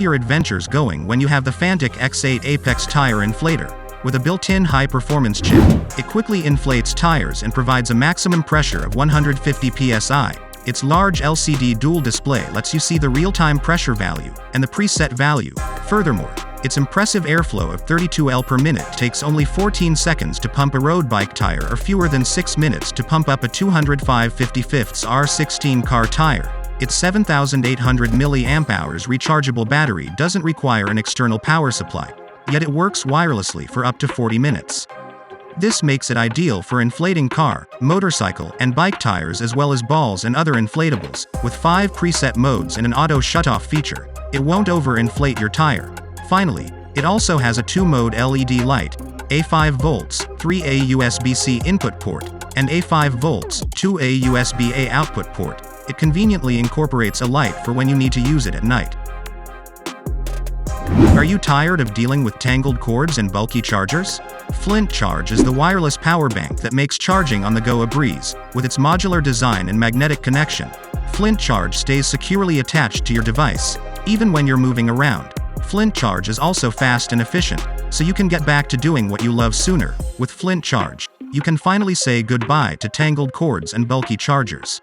your adventures going when you have the Fanttik X8 Apex tire inflator. With a built-in high-performance chip, it quickly inflates tires and provides a maximum pressure of 150 psi. Its large LCD dual display lets you see the real-time pressure value and the preset value. Furthermore, its impressive airflow of 32 L per minute takes only 14 seconds to pump a road bike tire or fewer than 6 minutes to pump up a 205 55ths R16 car tire. Its 7,800 mAh rechargeable battery doesn't require an external power supply, yet it works wirelessly for up to 40 minutes. This makes it ideal for inflating car, motorcycle, and bike tires as well as balls and other inflatables. With 5 preset modes and an auto shutoff feature, it won't overinflate your tire. Finally, it also has a 2-mode LED light, a 5 volts, 3A USB-C input port, and a 5 volts, 2A USB-A output port. It conveniently incorporates a light for when you need to use it at night. Are you tired of dealing with tangled cords and bulky chargers? Flint Charge is the wireless power bank that makes charging on the go a breeze. With its modular design and magnetic connection, Flint Charge stays securely attached to your device, even when you're moving around. Flint Charge is also fast and efficient, so you can get back to doing what you love sooner. With Flint Charge, you can finally say goodbye to tangled cords and bulky chargers.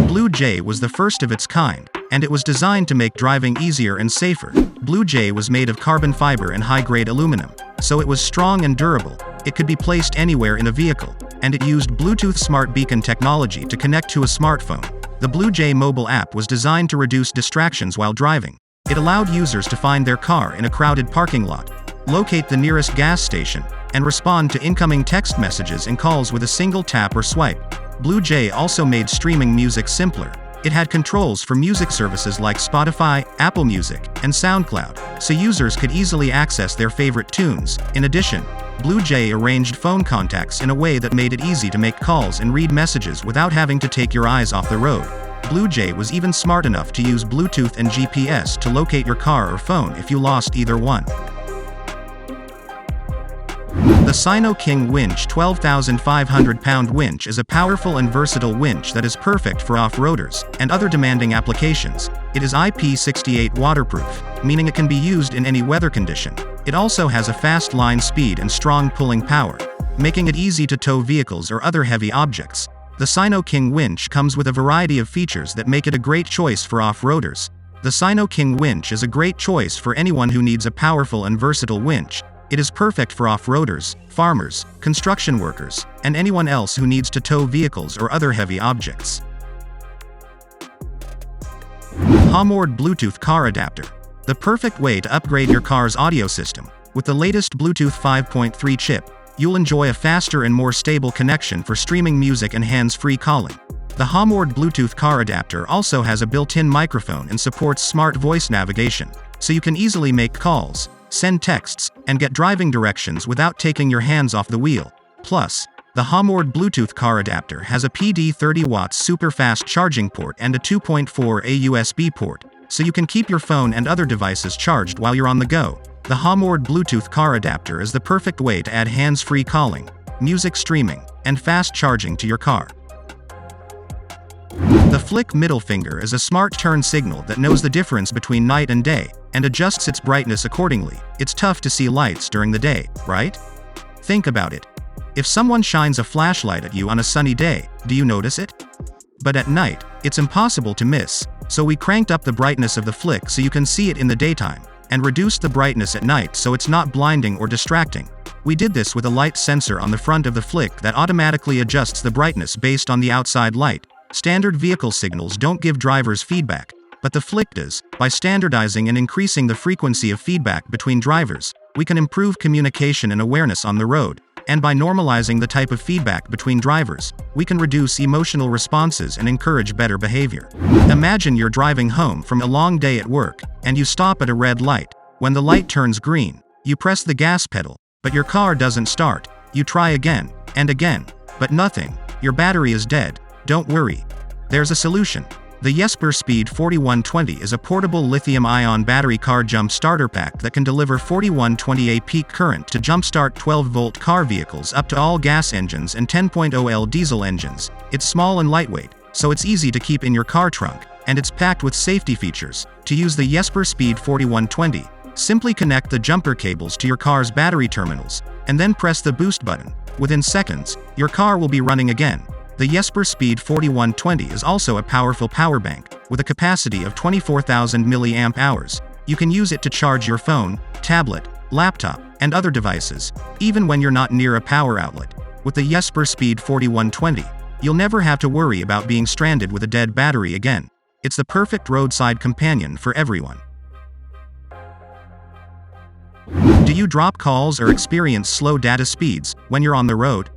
Blue Jay was the first of its kind, and it was designed to make driving easier and safer. Blue Jay was made of carbon fiber and high-grade aluminum, so it was strong and durable. It could be placed anywhere in a vehicle, and it used Bluetooth Smart Beacon technology to connect to a smartphone. The Blue Jay mobile app was designed to reduce distractions while driving. It allowed users to find their car in a crowded parking lot, locate the nearest gas station, and respond to incoming text messages and calls with a single tap or swipe. Blue Jay also made streaming music simpler. It had controls for music services like Spotify, Apple Music, and SoundCloud, so users could easily access their favorite tunes. In addition, Blue Jay arranged phone contacts in a way that made it easy to make calls and read messages without having to take your eyes off the road. Blue Jay was even smart enough to use Bluetooth and GPS to locate your car or phone if you lost either one. The Sino King Winch 12,500-pound winch is a powerful and versatile winch that is perfect for off-roaders and other demanding applications. It is IP68 waterproof, meaning it can be used in any weather condition. It also has a fast line speed and strong pulling power, making it easy to tow vehicles or other heavy objects. The Sino King Winch comes with a variety of features that make it a great choice for off-roaders. The Sino King Winch is a great choice for anyone who needs a powerful and versatile winch. It is perfect for off-roaders, farmers, construction workers, and anyone else who needs to tow vehicles or other heavy objects. Hamourd Bluetooth Car Adapter. The perfect way to upgrade your car's audio system. With the latest Bluetooth 5.3 chip, you'll enjoy a faster and more stable connection for streaming music and hands-free calling. The Hamourd Bluetooth Car Adapter also has a built-in microphone and supports smart voice navigation, so you can easily make calls, send texts, and get driving directions without taking your hands off the wheel. Plus, the Hamourd Bluetooth Car Adapter has a PD 30-watt super-fast charging port and a 2.4A USB port, so you can keep your phone and other devices charged while you're on the go. The Hamourd Bluetooth Car Adapter is the perfect way to add hands-free calling, music streaming, and fast charging to your car. The Flick middle finger is a smart turn signal that knows the difference between night and day, and adjusts its brightness accordingly. It's tough to see lights during the day, right? Think about it. If someone shines a flashlight at you on a sunny day, do you notice it? But at night, it's impossible to miss, so we cranked up the brightness of the Flick so you can see it in the daytime, and reduced the brightness at night so it's not blinding or distracting. We did this with a light sensor on the front of the Flick that automatically adjusts the brightness based on the outside light. Standard vehicle signals don't give drivers feedback, but the Flick does. By standardizing and increasing the frequency of feedback between drivers, we can improve communication and awareness on the road, and by normalizing the type of feedback between drivers, we can reduce emotional responses and encourage better behavior. Imagine you're driving home from a long day at work, and you stop at a red light. When the light turns green, you press the gas pedal, but your car doesn't start. You try again, and again, but nothing. Your battery is dead. Don't worry. There's a solution. The Yesper Speed 4120 is a portable lithium-ion battery car jump starter pack that can deliver 4120 A peak current to jumpstart 12-volt car vehicles up to all gas engines and 10.0L diesel engines. It's small and lightweight, so it's easy to keep in your car trunk, and it's packed with safety features. To use the Yesper Speed 4120, simply connect the jumper cables to your car's battery terminals, and then press the boost button. Within seconds, your car will be running again. The Yesper Speed 4120 is also a powerful power bank, with a capacity of 24,000 mAh. You can use it to charge your phone, tablet, laptop, and other devices, even when you're not near a power outlet. With the Yesper Speed 4120, you'll never have to worry about being stranded with a dead battery again. It's the perfect roadside companion for everyone. Do you drop calls or experience slow data speeds when you're on the road?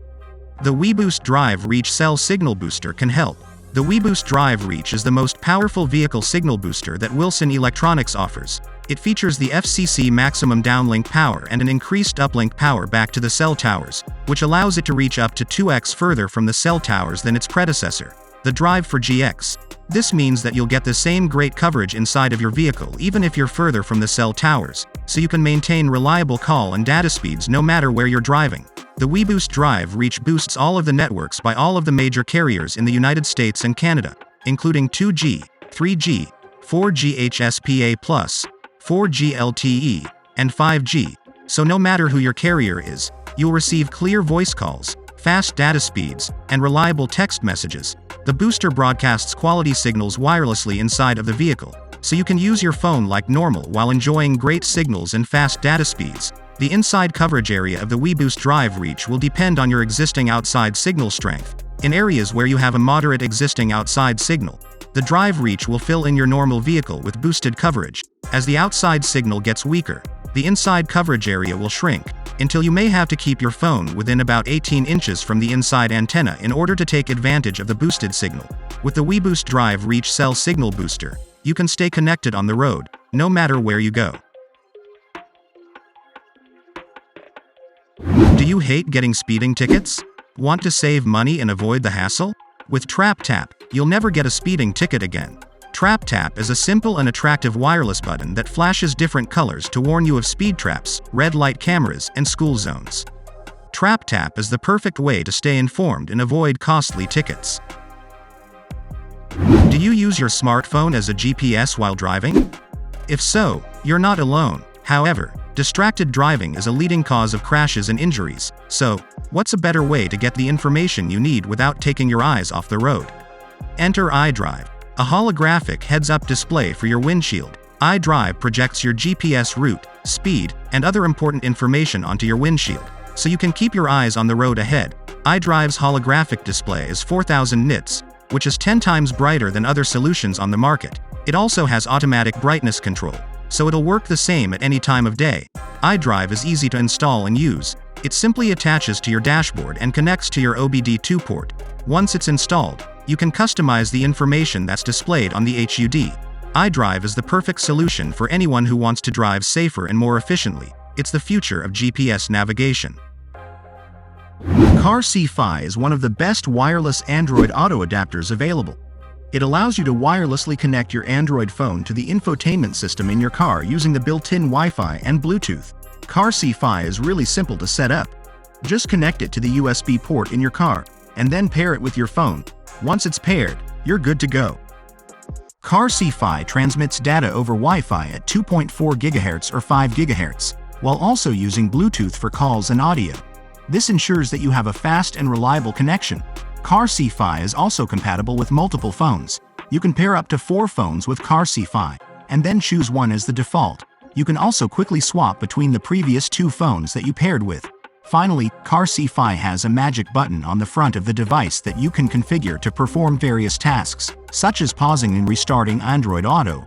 The WeBoost Drive Reach Cell Signal Booster can help. The WeBoost Drive Reach is the most powerful vehicle signal booster that Wilson Electronics offers. It features the FCC maximum downlink power and an increased uplink power back to the cell towers, which allows it to reach up to 2x further from the cell towers than its predecessor, the Drive for GX. This means that you'll get the same great coverage inside of your vehicle even if you're further from the cell towers, so you can maintain reliable call and data speeds no matter where you're driving. The WeBoost Drive Reach boosts all of the networks by all of the major carriers in the United States and Canada, including 2G, 3G, 4G HSPA+, 4G LTE, and 5G, so no matter who your carrier is, you'll receive clear voice calls, fast data speeds, and reliable text messages. The booster broadcasts quality signals wirelessly inside of the vehicle, so you can use your phone like normal while enjoying great signals and fast data speeds. The inside coverage area of the WeBoost Drive Reach will depend on your existing outside signal strength. In areas where you have a moderate existing outside signal, the Drive Reach will fill in your normal vehicle with boosted coverage. As the outside signal gets weaker, the inside coverage area will shrink, until you may have to keep your phone within about 18 inches from the inside antenna in order to take advantage of the boosted signal. With the WeBoost Drive Reach Cell Signal Booster, you can stay connected on the road, no matter where you go. Do you hate getting speeding tickets? Want to save money and avoid the hassle? With TrapTap, you'll never get a speeding ticket again. TrapTap is a simple and attractive wireless button that flashes different colors to warn you of speed traps, red light cameras, and school zones. TrapTap is the perfect way to stay informed and avoid costly tickets. Do you use your smartphone as a GPS while driving? If so, you're not alone. However, distracted driving is a leading cause of crashes and injuries, so what's a better way to get the information you need without taking your eyes off the road? Enter EyeDrive, a holographic heads-up display for your windshield. EyeDrive projects your GPS route, speed, and other important information onto your windshield, so you can keep your eyes on the road ahead. EyeDrive's holographic display is 4000 nits, which is 10 times brighter than other solutions on the market. It also has automatic brightness control, so it'll work the same at any time of day. EyeDrive is easy to install and use. It simply attaches to your dashboard and connects to your OBD2 port. Once it's installed, you can customize the information that's displayed on the HUD. EyeDrive is the perfect solution for anyone who wants to drive safer and more efficiently. It's the future of GPS navigation. CarSifi is one of the best wireless Android auto adapters available. It allows you to wirelessly connect your Android phone to the infotainment system in your car using the built-in Wi-Fi and Bluetooth. CarSifi is really simple to set up. Just connect it to the USB port in your car, and then pair it with your phone. Once it's paired, you're good to go. CarSifi transmits data over Wi-Fi at 2.4 GHz or 5 GHz, while also using Bluetooth for calls and audio. This ensures that you have a fast and reliable connection. CarSifi is also compatible with multiple phones. You can pair up to 4 phones with CarSifi, and then choose one as the default. You can also quickly swap between the previous 2 phones that you paired with. Finally, CarSifi has a magic button on the front of the device that you can configure to perform various tasks, such as pausing and restarting Android Auto,